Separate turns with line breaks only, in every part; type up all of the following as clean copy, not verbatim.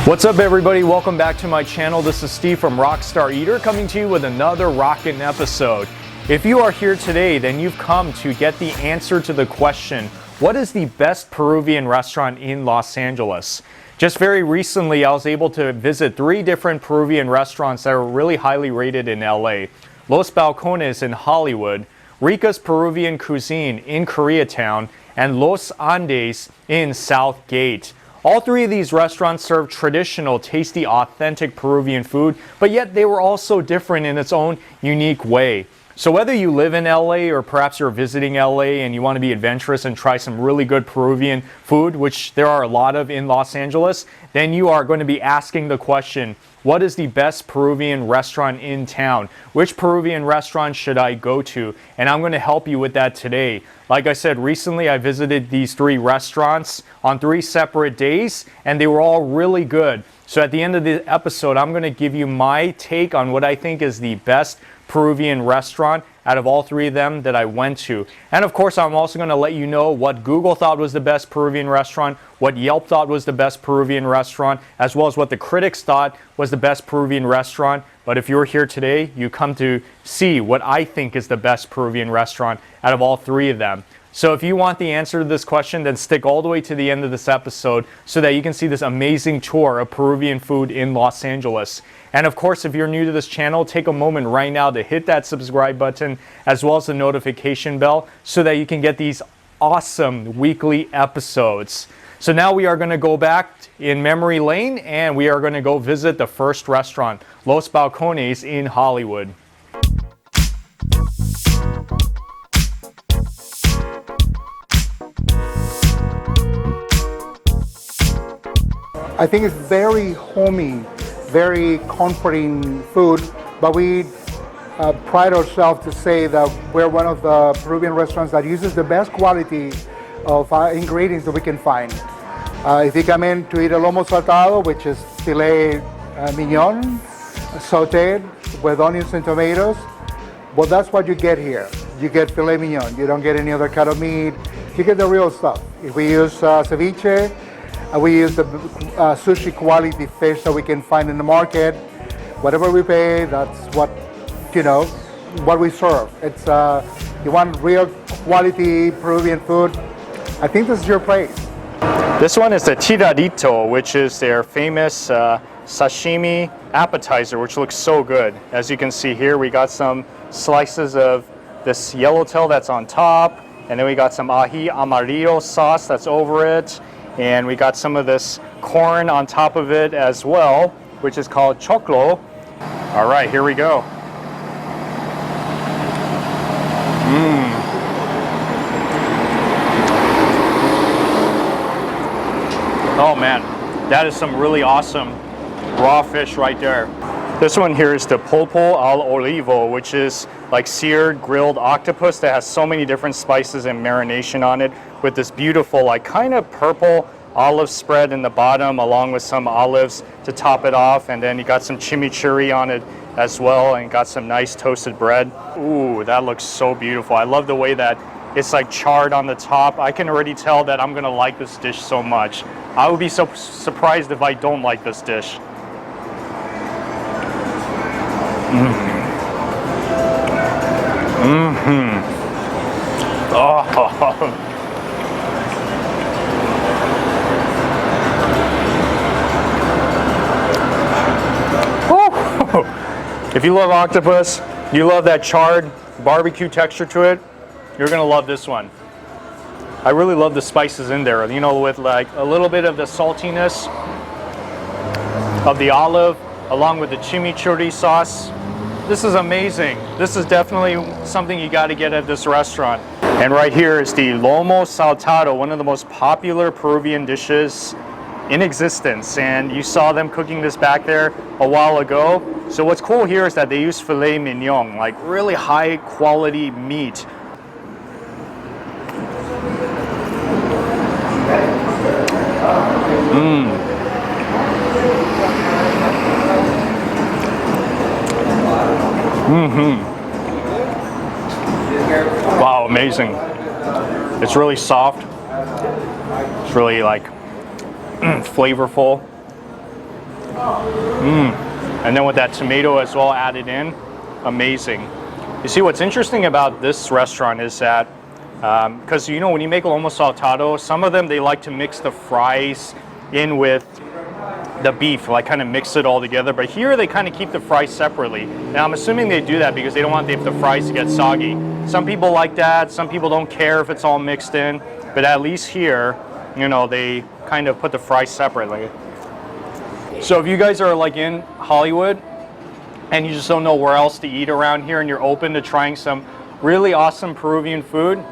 What's up everybody, welcome back to my channel. This is Steve from Rockstar Eater coming to you with another rockin' episode. If you are here today, then you've come to get the answer to the question, what is the best Peruvian restaurant in Los Angeles? Just very recently, I was able to visit 3 different Peruvian restaurants that are really highly rated in LA. Los Balcones in Hollywood, Rikas Peruvian Cuisine in Koreatown, and Los Andes in Southgate. All 3 of these restaurants serve traditional, tasty, authentic Peruvian food, but yet they were all so different in its own unique way. So whether you live in LA or perhaps you're visiting LA and you want to be adventurous and try some really good Peruvian food, which there are a lot of in Los Angeles, then you are going to be asking the question, what is the best Peruvian restaurant in town? Which Peruvian restaurant should I go to? And I'm going to help you with that today. Like I said, recently I visited these 3 restaurants on 3 separate days, and they were all really good. So at the end of the episode, I'm going to give you my take on what I think is the best Peruvian restaurant out of all 3 of them that I went to. And of course, I'm also going to let you know what Google thought was the best Peruvian restaurant, what Yelp thought was the best Peruvian restaurant, as well as what the critics thought was the best Peruvian restaurant. But if you're here today, you come to see what I think is the best Peruvian restaurant out of all 3 of them. So if you want the answer to this question, then stick all the way to the end of this episode so that you can see this amazing tour of Peruvian food in Los Angeles. And of course, if you're new to this channel, take a moment right now to hit that subscribe button as well as the notification bell so that you can get these awesome weekly episodes. So now we are going to go back in memory lane and we are going to go visit the first restaurant, Los Balcones in Hollywood.
I think it's very homey, very comforting food, but we pride ourselves to say that we're one of the Peruvian restaurants that uses the best quality of ingredients that we can find. If you come in to eat a lomo saltado, which is filet mignon, sauteed with onions and tomatoes, well, that's what you get here. You get filet mignon. You don't get any other kind of meat. You get the real stuff. If we use ceviche, we use the sushi quality fish that we can find in the market. Whatever we pay, that's what, what we serve. It's you want real quality Peruvian food, I think this is your place.
This one is the tiradito, which is their famous sashimi appetizer, which looks so good. As you can see here, we got some slices of this yellowtail that's on top, and then we got some ají amarillo sauce that's over it. And we got some of this corn on top of it as well, which is called choclo. All right, here we go. Oh man, that is some really awesome raw fish right there. This one here is the pulpo al olivo, which is like seared grilled octopus that has so many different spices and marination on it, with this beautiful like kind of purple olive spread in the bottom along with some olives to top it off, and then you got some chimichurri on it as well and got some nice toasted bread. Ooh, that looks so beautiful. I love the way that it's like charred on the top. I can already tell that I'm gonna like this dish so much. I would be so surprised if I don't like this dish. Oh. If you love octopus, you love that charred barbecue texture to it, you're gonna love this one. I really love the spices in there, with like a little bit of the saltiness of the olive along with the chimichurri sauce. This is amazing. This is definitely something you gotta get at this restaurant. And right here is the lomo saltado, one of the most popular Peruvian dishes in existence, and you saw them cooking this back there a while ago. So what's cool here is that they use filet mignon, like really high quality meat. Wow, amazing. It's really soft. It's really like flavorful. And then with that tomato as well added in, amazing. You see, what's interesting about this restaurant is that, because you know, when you make lomo saltado, some of them, they like to mix the fries in with the beef, like kind of mix it all together. But here they kind of keep the fries separately. Now I'm assuming they do that because they don't want the fries to get soggy. Some people like that, some people don't care if it's all mixed in, but at least here, you know, they kind of put the fries separately. So if you guys are like in Hollywood and you just don't know where else to eat around here and you're open to trying some really awesome Peruvian food,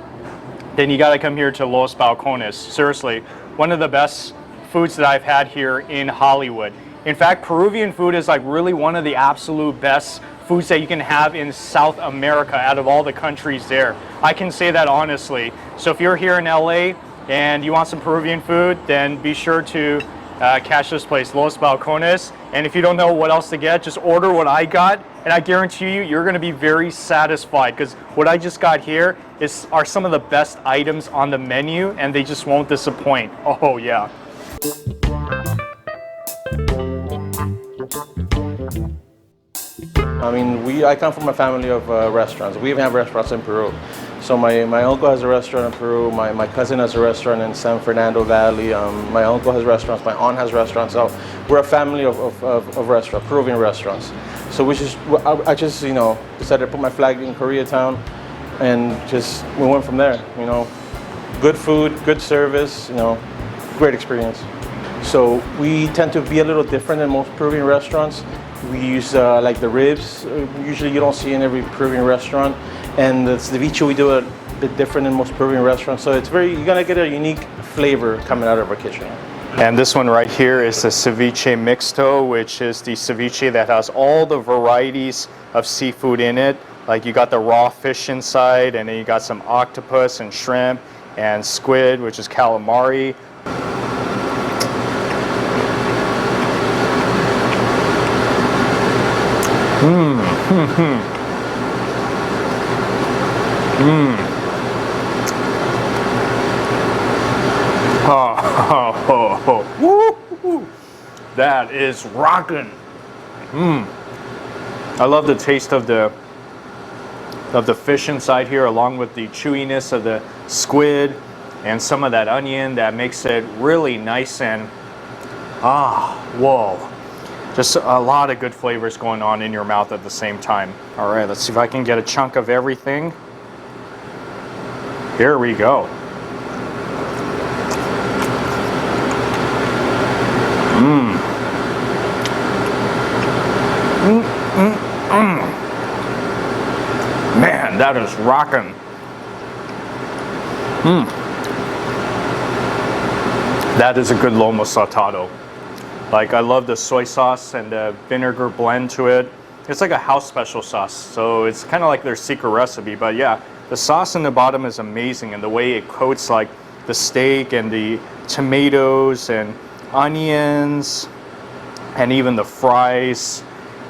then you got to come here to Los Balcones. Seriously, one of the best foods that I've had here in Hollywood. In fact, Peruvian food is like really one of the absolute best foods that you can have in South America out of all the countries there. I can say that honestly. So if you're here in LA and you want some Peruvian food, then be sure to catch this place, Los Balcones. And if you don't know what else to get, just order what I got, and I guarantee you, you're gonna be very satisfied, because what I just got here are some of the best items on the menu, and they just won't disappoint. Oh yeah.
I mean, I come from a family of restaurants. We even have restaurants in Peru. So my uncle has a restaurant in Peru. My cousin has a restaurant in San Fernando Valley. My uncle has restaurants. My aunt has restaurants. So we're a family of restaurants, Peruvian restaurants. So I just you know, decided to put my flag in Koreatown, and we went from there. You know, good food, good service. You know, great experience. So we tend to be a little different than most Peruvian restaurants. We use like the ribs. Usually you don't see in every Peruvian restaurant. And the ceviche we do a bit different than most Peruvian restaurants. So you're gonna get a unique flavor coming out of our kitchen.
And this one right here is the ceviche mixto, which is the ceviche that has all the varieties of seafood in it. Like you got the raw fish inside, and then you got some octopus and shrimp and squid, which is calamari. Woo! That is rockin'. I love the taste of the fish inside here, along with the chewiness of the squid and some of that onion that makes it really nice and whoa. Just a lot of good flavors going on in your mouth at the same time. All right, let's see if I can get a chunk of everything. Here we go. Man, that is rocking. That is a good lomo saltado. Like, I love the soy sauce and the vinegar blend to it. It's like a house special sauce, so it's kind of like their secret recipe. But yeah, the sauce in the bottom is amazing, and the way it coats like the steak and the tomatoes and onions and even the fries.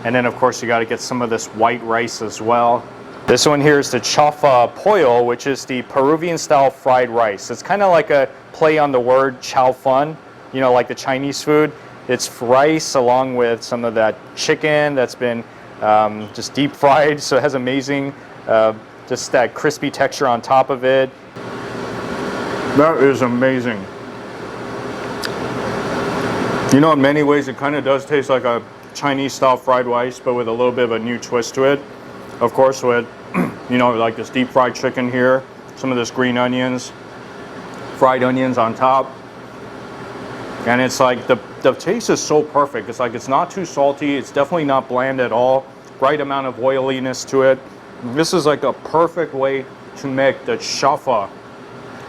And then of course you got to get some of this white rice as well. This one here is the chaufa pollo, which is the Peruvian style fried rice. It's kind of like a play on the word chow fun, you know, like the Chinese food. It's rice along with some of that chicken that's been just deep fried, so it has amazing, just that crispy texture on top of it. That is amazing. You know, in many ways it kind of does taste like a Chinese style fried rice, but with a little bit of a new twist to it. Of course with, you know, like this deep fried chicken here, some of this green onions, fried onions on top. And it's like the taste is so perfect. It's like it's not too salty. It's definitely not bland at all. Right amount of oiliness to it. This is like a perfect way to make the chaufa,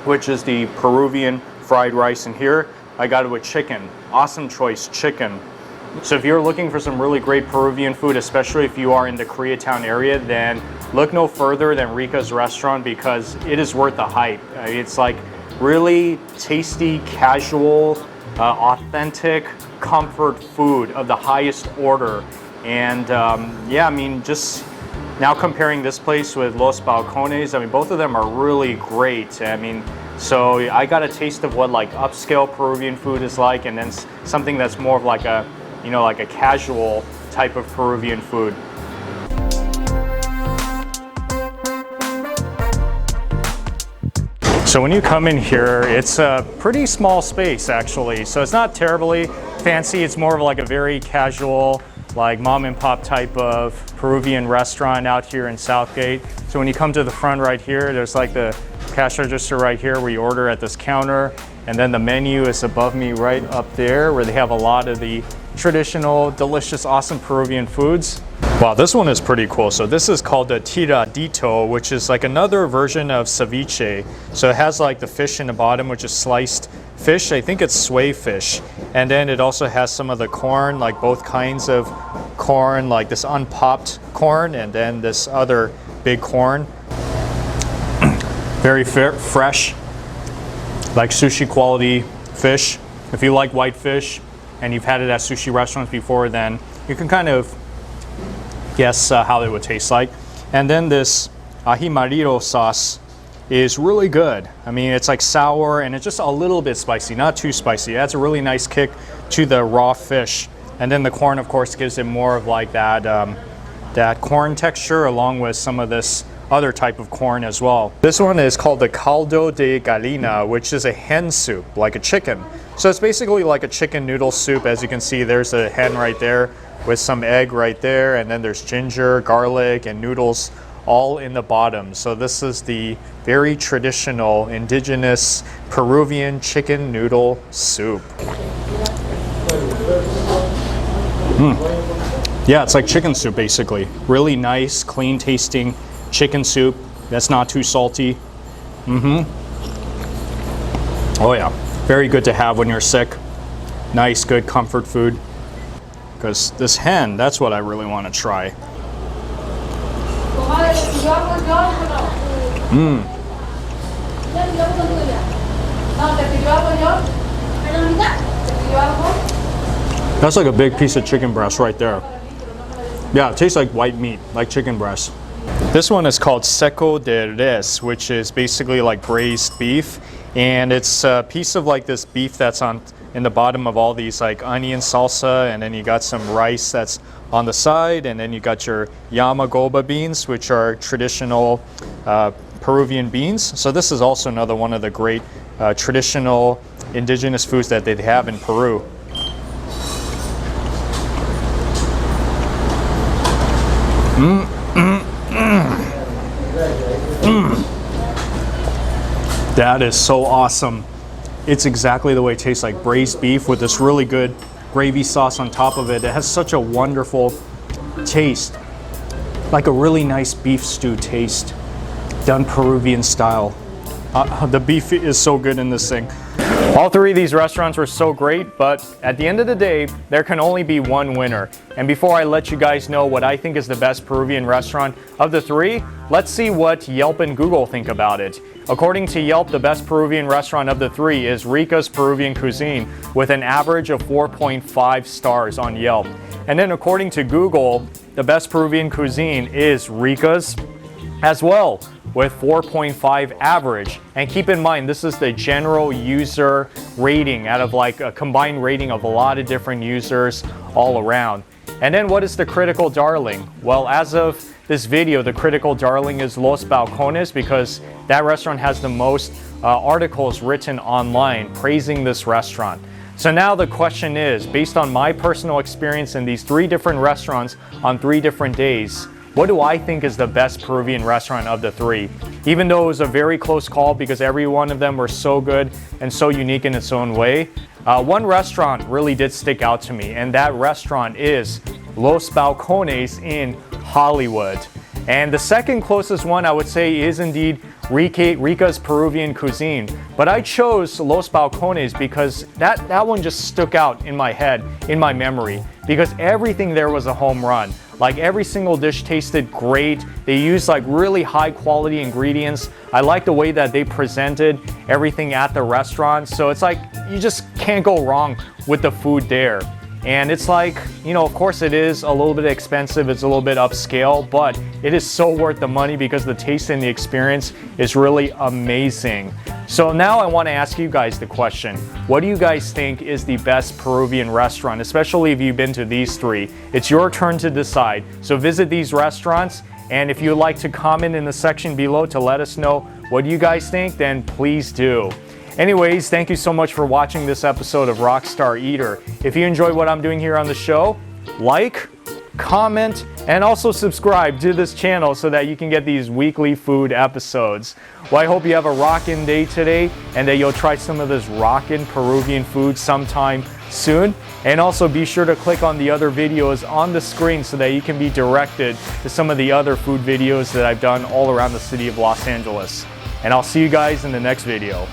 which is the Peruvian fried rice. And here I got it with chicken. Awesome choice, chicken. So if you're looking for some really great Peruvian food, especially if you are in the Koreatown area, then look no further than Rika's restaurant, because it is worth the hype. It's like really tasty, casual, authentic comfort food of the highest order. And yeah, I mean, just now comparing this place with Los Balcones, I mean, both of them are really great. I mean, so I got a taste of what like upscale Peruvian food is like, and then something that's more of like a you know, like a casual type of Peruvian food. So when you come in here, it's a pretty small space actually. So it's not terribly fancy. It's more of like a very casual, like mom and pop type of Peruvian restaurant out here in Southgate. So when you come to the front right here, there's like the cash register right here where you order at this counter. And then the menu is above me right up there where they have a lot of the traditional, delicious, awesome Peruvian foods. Wow, this one is pretty cool. So this is called the tiradito, which is like another version of ceviche. So it has like the fish in the bottom, which is sliced fish. I think it's sway fish. And then it also has some of the corn, like both kinds of corn, like this unpopped corn and then this other big corn. Very fresh, like sushi quality fish. If you like white fish and you've had it at sushi restaurants before, then you can kind of guess how it would taste like. And then this ají amarillo sauce is really good. I mean, it's like sour and it's just a little bit spicy, not too spicy. It adds a really nice kick to the raw fish. And then the corn, of course, gives it more of like that, that corn texture along with some of this other type of corn as well. This one is called the caldo de gallina, which is a hen soup, like a chicken. So it's basically like a chicken noodle soup. As you can see, there's a hen right there with some egg right there, and then there's ginger, garlic, and noodles all in the bottom. So this is the very traditional indigenous Peruvian chicken noodle soup. Yeah, it's like chicken soup basically. Really nice, clean tasting chicken soup that's not too salty. Oh yeah, very good to have when you're sick. Nice, good comfort food. Because this hen, that's what I really want to try. That's like a big piece of chicken breast right there. Yeah, it tastes like white meat, like chicken breast. This one is called seco de res, which is basically like braised beef. And it's a piece of like this beef that's in the bottom of all these like onion salsa, and then you got some rice that's on the side, and then you got your yamagoba beans, which are traditional Peruvian beans. So this is also another one of the great traditional indigenous foods that they have in Peru. That is so awesome. It's exactly the way it tastes, like braised beef with this really good gravy sauce on top of it. It has such a wonderful taste, like a really nice beef stew taste, done Peruvian style. The beef is so good in this thing. All three of these restaurants were so great, but at the end of the day, there can only be one winner. And before I let you guys know what I think is the best Peruvian restaurant of the three, let's see what Yelp and Google think about it. According to Yelp, the best Peruvian restaurant of the three is Rikas Peruvian Cuisine with an average of 4.5 stars on Yelp. And then according to Google, the best Peruvian cuisine is Rika's as well, with 4.5 average. And keep in mind, this is the general user rating out of like a combined rating of a lot of different users all around. And then what is the critical darling? Well, as of this video, the critical darling is Los Balcones, because that restaurant has the most articles written online praising this restaurant. So now the question is, based on my personal experience in these three different restaurants on 3 different days, what do I think is the best Peruvian restaurant of the three? Even though it was a very close call because every one of them were so good and so unique in its own way, one restaurant really did stick out to me, and that restaurant is Los Balcones in Hollywood. And the second closest one I would say is indeed Rika's Peruvian Cuisine. But I chose Los Balcones because that one just stuck out in my head, in my memory, because everything there was a home run. Like every single dish tasted great. They used like really high quality ingredients. I like the way that they presented everything at the restaurant. So it's like you just can't go wrong with the food there. And it's like, you know, of course it is a little bit expensive, it's a little bit upscale, but it is so worth the money because the taste and the experience is really amazing. So now I want to ask you guys the question, what do you guys think is the best Peruvian restaurant, especially if you've been to these three? It's your turn to decide. So visit these restaurants, and if you'd like to comment in the section below to let us know what you guys think, then please do. Anyways, thank you so much for watching this episode of Rockstar Eater. If you enjoy what I'm doing here on the show, like, comment, and also subscribe to this channel so that you can get these weekly food episodes. Well, I hope you have a rockin' day today and that you'll try some of this rockin' Peruvian food sometime soon. And also be sure to click on the other videos on the screen so that you can be directed to some of the other food videos that I've done all around the city of Los Angeles. And I'll see you guys in the next video.